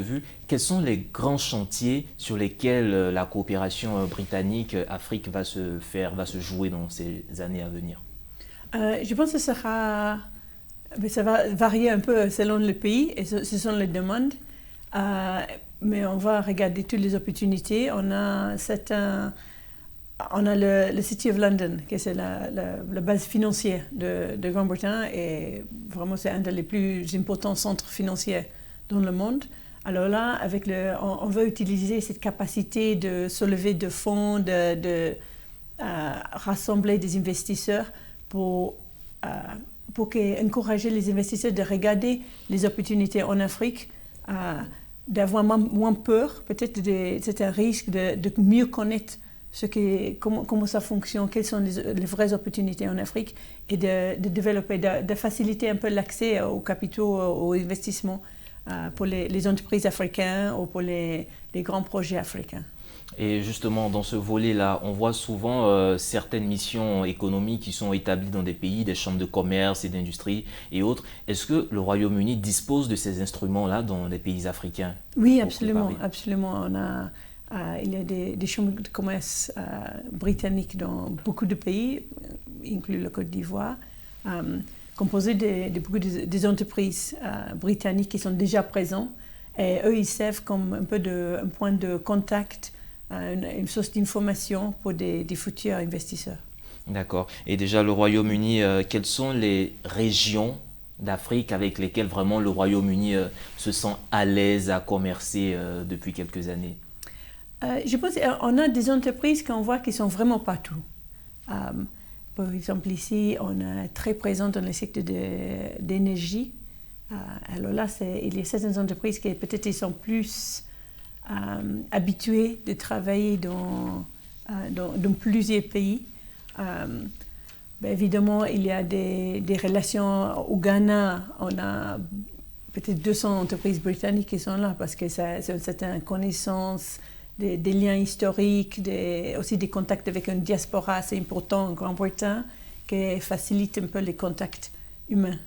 vue, quels sont les grands chantiers sur lesquels la coopération britannique-Afrique va se jouer dans ces années à venir? Je pense que ça va varier un peu selon le pays et ce sont les demandes. Mais on va regarder toutes les opportunités. On a le City of London, qui est la base financière de Grande-Bretagne, et vraiment c'est un des plus importants centres financiers dans le monde. Alors là, on veut utiliser cette capacité de soulever de fonds, de rassembler des investisseurs pour encourager les investisseurs de regarder les opportunités en Afrique, d'avoir moins peur, peut-être c'est un risque de mieux connaître comment ça fonctionne, quelles sont les vraies opportunités en Afrique, et de développer, de faciliter un peu l'accès aux capitaux, aux investissements pour les entreprises africaines ou pour les grands projets africains. Et justement, dans ce volet-là, on voit souvent certaines missions économiques qui sont établies dans des pays, des chambres de commerce et d'industrie et autres. Est-ce que le Royaume-Uni dispose de ces instruments-là dans les pays africains? Oui, absolument. Il y a des chambres de commerce britanniques dans beaucoup de pays, inclus la Côte d'Ivoire, composées de beaucoup des entreprises britanniques qui sont déjà présentes. Et eux, ils servent comme un point de contact, une source d'information pour des futurs investisseurs. D'accord. Et déjà, le Royaume-Uni, quelles sont les régions d'Afrique avec lesquelles vraiment le Royaume-Uni se sent à l'aise à commercer depuis quelques années? Je pense qu'on a des entreprises qu'on voit qui sont vraiment partout. Par exemple, ici, on est très présent dans le secteur d'énergie. Alors là, il y a certaines entreprises qui peut-être sont plus habituées de travailler dans plusieurs pays. Évidemment, il y a des relations au Ghana. On a peut-être 200 entreprises britanniques qui sont là parce que c'est une certaine connaissance, des liens historiques, aussi des contacts avec une diaspora assez important en Grande-Bretagne qui facilite un peu les contacts humains.